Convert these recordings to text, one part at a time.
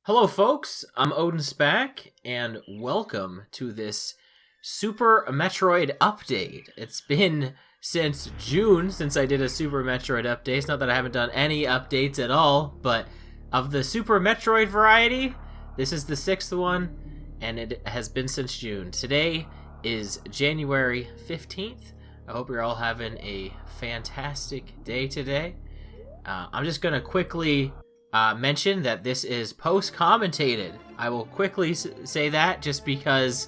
Hello, folks. I'm OdinSpack, and welcome to this Super Metroid update. It's been since June since I did a Super Metroid update. It's not that I haven't done any updates at all, but of the Super Metroid variety, this is the sixth one, and it has been since June. Today is January 15th. I hope you're all having a fantastic day today. I'm just going to quickly mention that this is post-commentated. I will quickly say that just because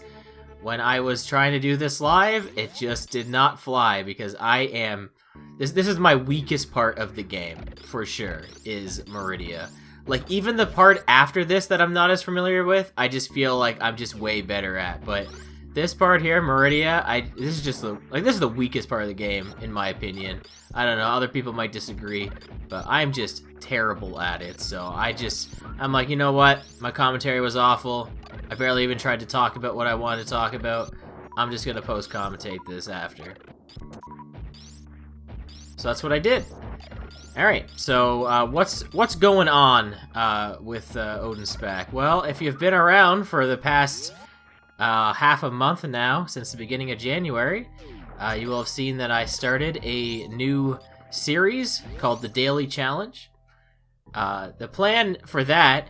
when I was trying to do this live, it just did not fly because I am... This is my weakest part of the game, for sure, is Meridia. Like, even the part after this that I'm not as familiar with, I just feel like I'm just way better at. But this part here, Meridia, this is just this is the weakest part of the game, in my opinion. I don't know, other people might disagree, but I'm just terrible at it. So I'm like, you know what? My commentary was awful. I barely even tried to talk about what I wanted to talk about. I'm just gonna post-commentate this after. So that's what I did. Alright, so what's going on with OdinSpack? Well, if you've been around for the past half a month now, since the beginning of January, you will have seen that I started a new series called the Daily Challenge. The plan for that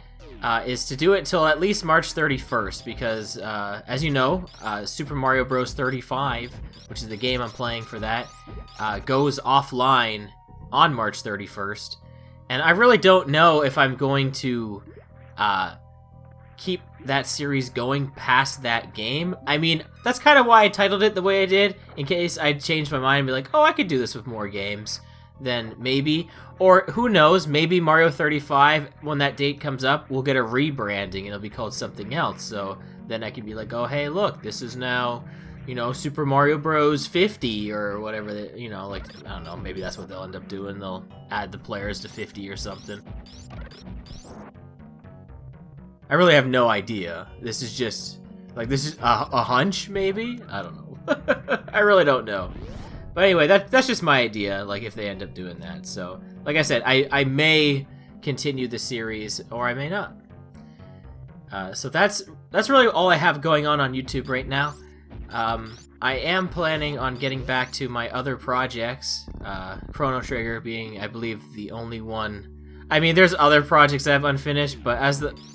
is to do it till at least March 31st, because as you know, Super Mario Bros. 35, which is the game I'm playing for that, goes offline on March 31st, and I really don't know if I'm going to keep that series going past that game. I mean, that's kind of why I titled it the way I did, in case I'd change my mind and be like, oh, I could do this with more games. Then maybe, or who knows, maybe Mario 35, when that date comes up, we'll get a rebranding and it'll be called something else. So then I can be like, oh, hey, look, this is now, you know, Super Mario Bros. 50 or whatever, you know, like, I don't know, maybe that's what they'll end up doing. They'll add the players to 50 or something. I really have no idea. This is just, like, this is a hunch, maybe? I don't know. I really don't know. But anyway, that's just my idea, like, if they end up doing that. So, like I said, I may continue the series, or I may not. So that's really all I have going on YouTube right now. I am planning on getting back to my other projects, Chrono Trigger being, I believe, the only one. I mean, there's other projects I have unfinished, but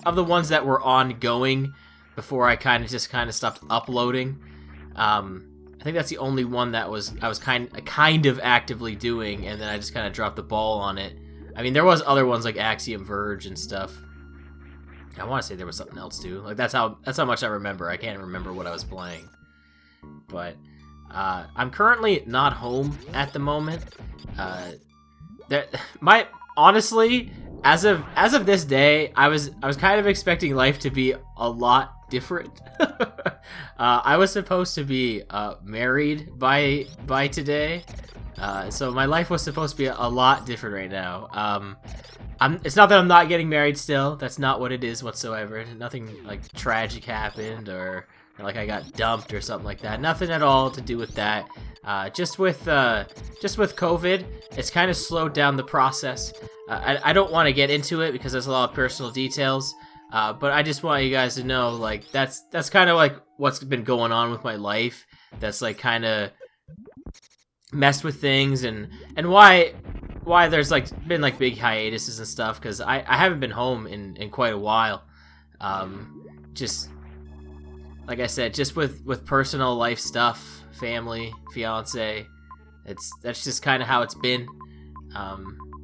of the ones that were ongoing before I kind of stopped uploading, I think that's the only one that I was kind of actively doing, and then I just kind of dropped the ball on it. I mean, there was other ones like Axiom Verge and stuff. I want to say there was something else too. Like that's how much I remember. I can't remember what I was playing. But I'm currently not home at the moment. Honestly, as of this day, I was kind of expecting life to be a lot different. I was supposed to be married by today, so my life was supposed to be a lot different right now. It's not that I'm not getting married still. That's not what it is whatsoever. Nothing like tragic happened or like I got dumped or something like that. Nothing at all to do with that. Just with COVID, it's kind of slowed down the process. I don't want to get into it because there's a lot of personal details. But I just want you guys to know, like, that's kind of like what's been going on with my life. That's like kind of messed with things and why there's like been like big hiatuses and stuff, because I haven't been home in quite a while. Just like I said, just with personal life stuff, family, fiance, that's just kind of how it's been.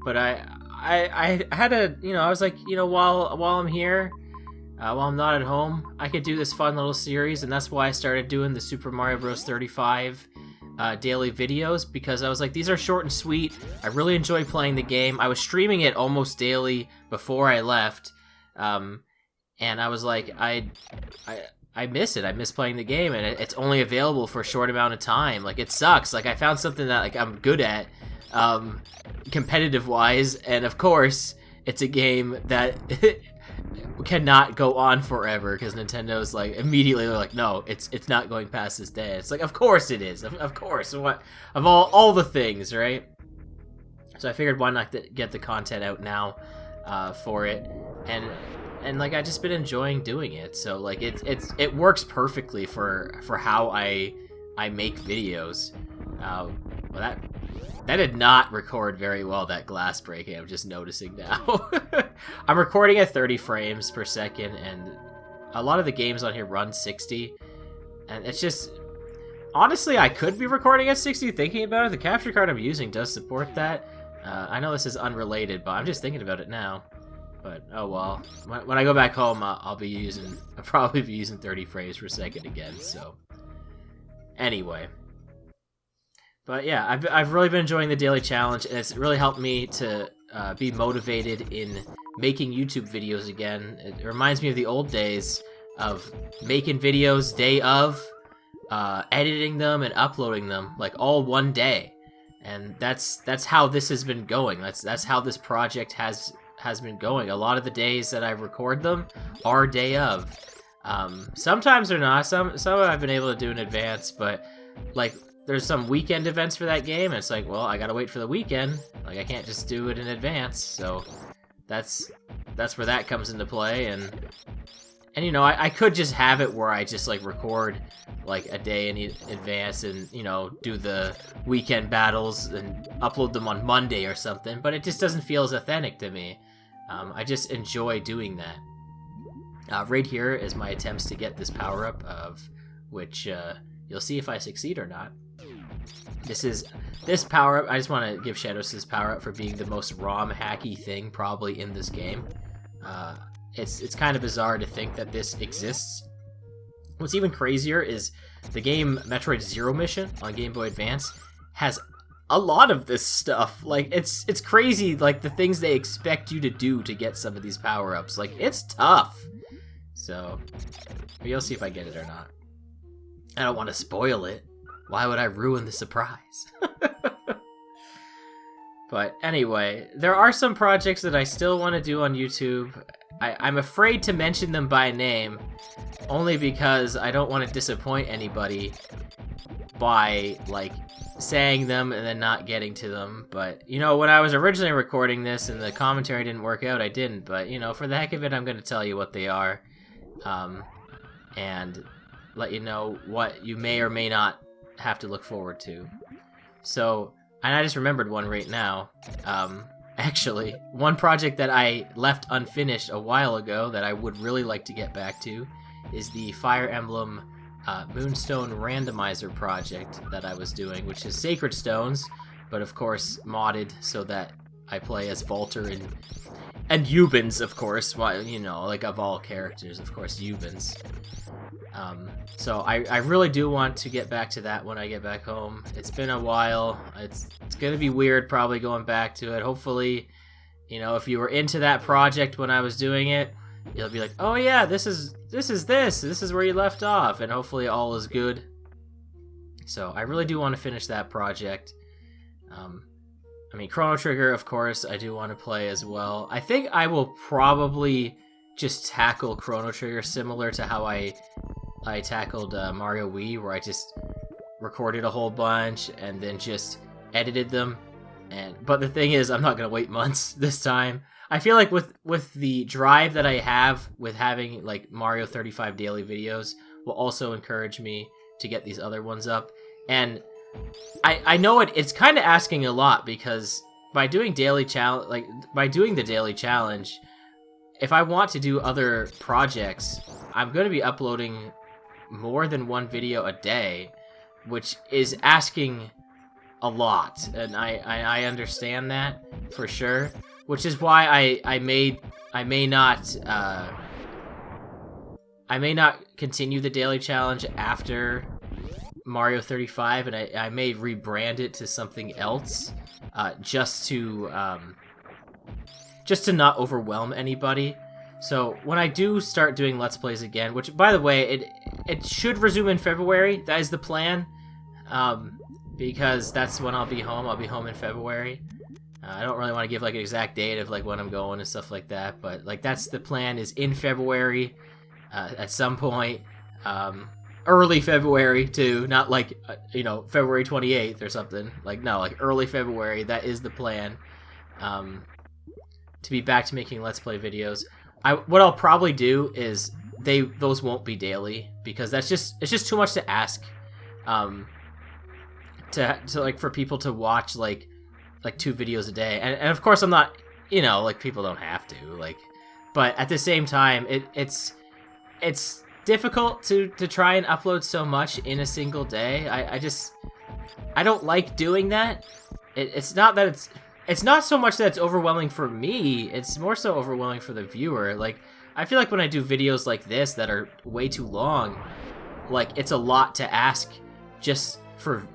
But I had a, you know, I was like, you know, while I'm here, while I'm not at home, I could do this fun little series, and that's why I started doing the Super Mario Bros. 35 daily videos, because I was like, these are short and sweet. I really enjoy playing the game. I was streaming it almost daily before I left, and I was like, I miss it. I miss playing the game, and it's only available for a short amount of time. Like, it sucks. Like, I found something that like I'm good at, competitive wise, and of course it's a game that cannot go on forever because Nintendo's like immediately like, no, it's not going past this day. It's like, of course it is. Of course. What of all the things, right? So I figured why not get the content out now for it. And and like I just been enjoying doing it. So like it works perfectly for how I make videos. Well, that did not record very well, that glass breaking. I'm just noticing now. I'm recording at 30 frames per second, and a lot of the games on here run 60, and it's just, honestly, I could be recording at 60 thinking about it. The capture card I'm using does support that. I know this is unrelated, but I'm just thinking about it now. But oh well. When I go back home, I'll probably be using 30 frames per second again. So anyway, but yeah, I've really been enjoying the daily challenge, and it's really helped me to be motivated in making YouTube videos again. It reminds me of the old days of making videos day of, editing them and uploading them like all one day. And that's how this has been going. That's how this project has been going. A lot of the days that I record them are day of. Sometimes they're not. Some I've been able to do in advance, but like there's some weekend events for that game, and it's like, well, I gotta wait for the weekend. Like I can't just do it in advance. So that's where that comes into play. And you know, I could just have it where I just like record like a day in advance and, you know, do the weekend battles and upload them on Monday or something, but it just doesn't feel as authentic to me. I just enjoy doing that. Right here is my attempts to get this power-up, of which you'll see if I succeed or not. This power-up, I just want to give Shadows this power-up for being the most ROM hacky thing probably in this game. It's kind of bizarre to think that this exists. What's even crazier is the game Metroid Zero Mission on Game Boy Advance has a lot of this stuff. Like, it's crazy, like, the things they expect you to do to get some of these power-ups. Like, it's tough. So, you'll see if I get it or not. I don't want to spoil it. Why would I ruin the surprise? But anyway, there are some projects that I still want to do on YouTube. I'm afraid to mention them by name, only because I don't want to disappoint anybody by, like, saying them and then not getting to them. But, you know, when I was originally recording this and the commentary didn't work out, I didn't. But, you know, for the heck of it, I'm going to tell you what they are, and let you know what you may or may not have to look forward to. So, and I just remembered one right now. Actually, one project that I left unfinished a while ago that I would really like to get back to is the Fire Emblem Moonstone Randomizer project that I was doing, which is Sacred Stones, but of course modded so that I play as Volter and Eubens, of course. Well, you know, like, of all characters, of course, Eubens. So I really do want to get back to that when I get back home. It's been a while. It's gonna be weird probably going back to it. Hopefully, you know, if you were into that project when I was doing it, you'll be like, oh yeah, this is where you left off, and hopefully all is good. So I really do want to finish that project. I mean, Chrono Trigger, of course, I do want to play as well. I think I will probably just tackle Chrono Trigger similar to how I tackled Mario Wii, where I just recorded a whole bunch and then just edited them. But the thing is, I'm not gonna wait months this time. I feel like with the drive that I have with having like Mario 35 daily videos will also encourage me to get these other ones up. And I know it's kind of asking a lot, because by doing the daily challenge, if I want to do other projects, I'm going to be uploading more than one video a day, which is asking a lot, and I understand that for sure, which is why I may not continue the daily challenge after Mario 35, and I may rebrand it to something else, just to not overwhelm anybody. So when I do start doing Let's Plays again, which, by the way, it should resume in February. That is the plan, because that's when I'll be home. I'll be home in February. I don't really want to give like an exact date of like when I'm going and stuff like that, but like that's the plan, is in February, at some point, early February too, not like you know, February 28th or something. Like, no, like early February. That is the plan. To be back to making Let's Play videos. what I'll probably do is those won't be daily, because it's just too much to ask, to like for people to watch like 2 videos a day, and of course I'm not, like, people don't have to, like, but at the same time it's difficult to try and upload so much in a single day. I don't like doing that. It's not that it's not so much that it's overwhelming for me, it's more so overwhelming for the viewer. Like, I feel like when I do videos like this that are way too long, like, it's a lot to ask just for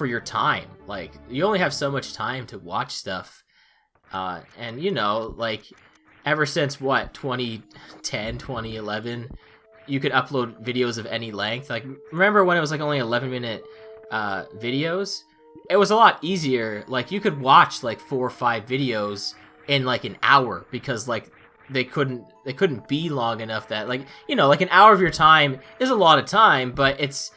your time. Like, you only have so much time to watch stuff. And, like, ever since, 2010, 2011, you could upload videos of any length. Like, remember when it was, like, only 11-minute videos? It was a lot easier. Like, you could watch, like, 4 or 5 videos in, like, an hour, because, like, they couldn't be long enough that, like, like, an hour of your time is a lot of time, but it's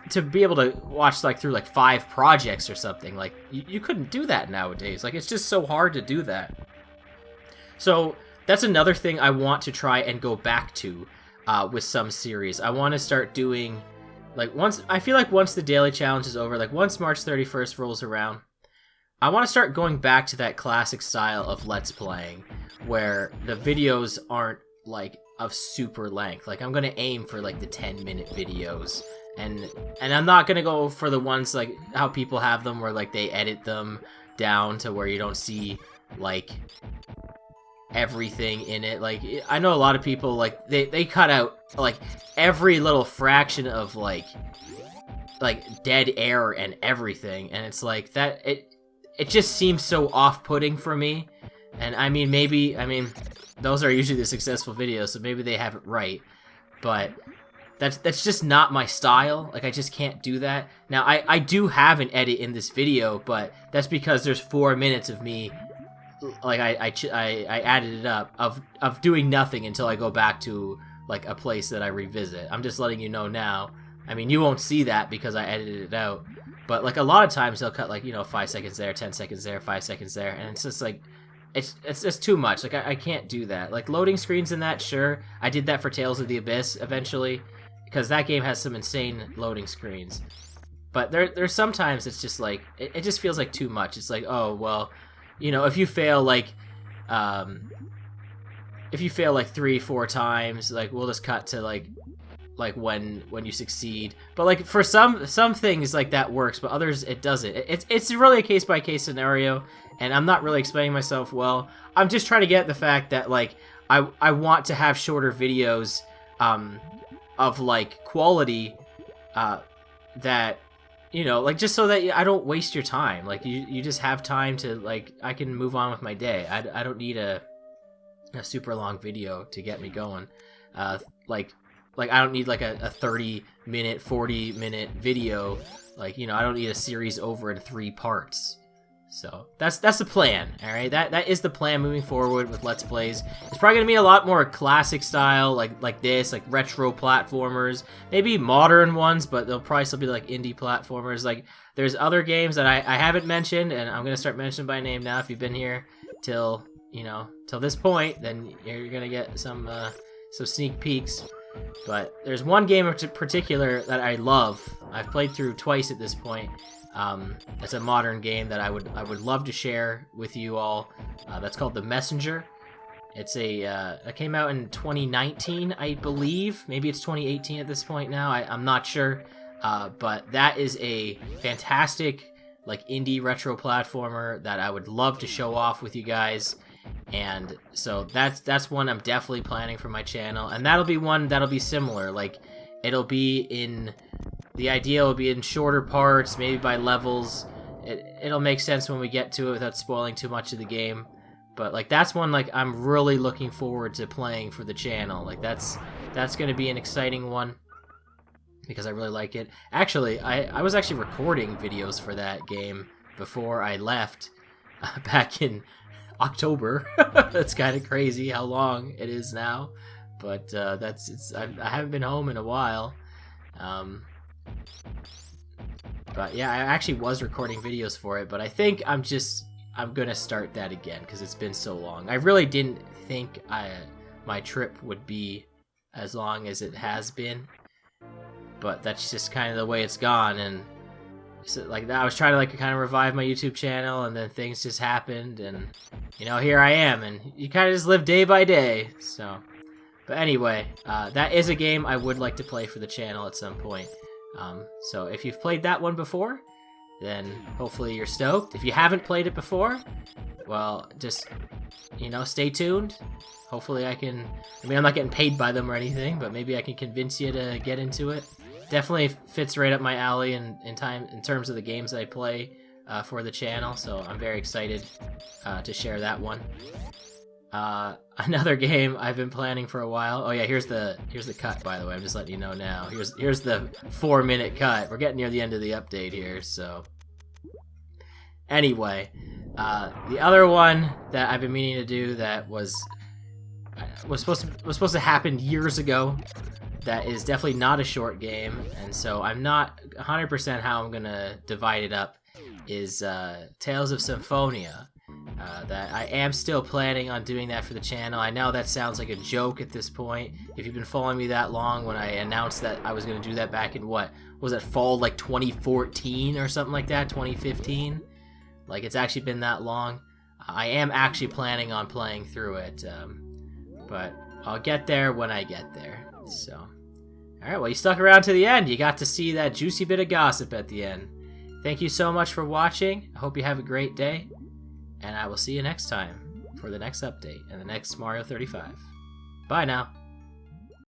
to be able to watch, like, through, like, 5 projects or something. Like, you couldn't do that nowadays. Like, it's just so hard to do that. So that's another thing I want to try and go back to with some series. I want to start doing, like, I feel like once the daily challenge is over, like, once March 31st rolls around, I want to start going back to that classic style of Let's Playing, where the videos aren't, like, of super length. Like, I'm going to aim for, like, the 10-minute videos. And I'm not gonna go for the ones like how people have them, where like they edit them down to where you don't see like everything in it. Like, I know a lot of people, like, they cut out like every little fraction of like dead air and everything, and it's like that it just seems so off-putting for me. And I mean those are usually the successful videos, so maybe they have it right, but that's just not my style. Like, I just can't do that. Now, I do have an edit in this video, but that's because there's 4 minutes of me, like, I added it up, of doing nothing until I go back to, like, a place that I revisit. I'm just letting you know now. I mean, you won't see that because I edited it out, but, like, a lot of times they'll cut, like, 5 seconds there, 10 seconds there, 5 seconds there, and it's just, like, it's just too much. Like, I can't do that. Like, loading screens and that, sure. I did that for Tales of the Abyss, eventually, because that game has some insane loading screens. But there's sometimes it's just like, it just feels like too much. It's like, oh, well, if you fail like 3-4 times, like, we'll just cut to like when you succeed. But like, for some things, like, that works, but others it doesn't. It's really a case-by-case scenario, and I'm not really explaining myself well. I'm just trying to get the fact that, like, I want to have shorter videos of like quality that, like, just so that I don't waste your time. Like, you just have time to, like, I can move on with my day. I don't need a super long video to get me going. Like I don't need like a 30-minute, 40-minute video. Like, I don't need a series over in 3 parts. So that's the plan. All right, that is the plan moving forward with Let's Plays. It's probably gonna be a lot more classic style, like this, like retro platformers, maybe modern ones, but they'll probably still be like indie platformers. Like, there's other games that I haven't mentioned, and I'm gonna start mentioning by name now. If you've been here till this point, then you're gonna get some sneak peeks. But there's one game in particular that I love. I've played through twice at this point. It's a modern game that I would love to share with you all. That's called The Messenger. It's it came out in 2019, I believe. Maybe it's 2018 at this point now. I'm not sure. But that is a fantastic, like, indie retro platformer that I would love to show off with you guys. And so that's one I'm definitely planning for my channel, and that'll be one that'll be similar. Like, the idea will be in shorter parts, maybe by levels. It'll make sense when we get to it without spoiling too much of the game. But, like, that's one, like, I'm really looking forward to playing for the channel. Like, that's gonna be an exciting one, because I really like it. Actually, I was actually recording videos for that game before I left back in October. That's kind of crazy how long it is now, but I haven't been home in a while. But yeah, I actually was recording videos for it, but I think I'm I'm gonna start that again because it's been so long. I really didn't think my trip would be as long as it has been, but that's just kind of the way it's gone. And so, like, I was trying to like kind of revive my YouTube channel, and then things just happened, and you know, here I am, and you kind of just live day by day. So, but anyway, that is a game I would like to play for the channel at some point. So if you've played that one before, then hopefully you're stoked. If you haven't played it before, well, just, you know, stay tuned. Hopefully I mean, I'm not getting paid by them or anything, but maybe I can convince you to get into it. Definitely fits right up my alley in terms of the games that I play for the channel, so I'm very excited to share that one. Another game I've been planning for a while. Oh yeah, here's the cut, by the way. I'm just letting you know now. Here's the 4-minute cut. We're getting near the end of the update here, so anyway, the other one that I've been meaning to do that was supposed to happen years ago, that is definitely not a short game, and so I'm not 100% how I'm gonna divide it up, is Tales of Symphonia. That I am still planning on doing that for the channel. I know that sounds like a joke at this point. If you've been following me that long, when I announced that I was going to do that back in, what was it, fall like 2014 or something like that, 2015? Like, it's actually been that long. I am actually planning on playing through it, but I'll get there when I get there. So, alright, well, you stuck around to the end. You got to see that juicy bit of gossip at the end. Thank you so much for watching. I hope you have a great day. And I will see you next time for the next update and the next Mario 35. Bye now.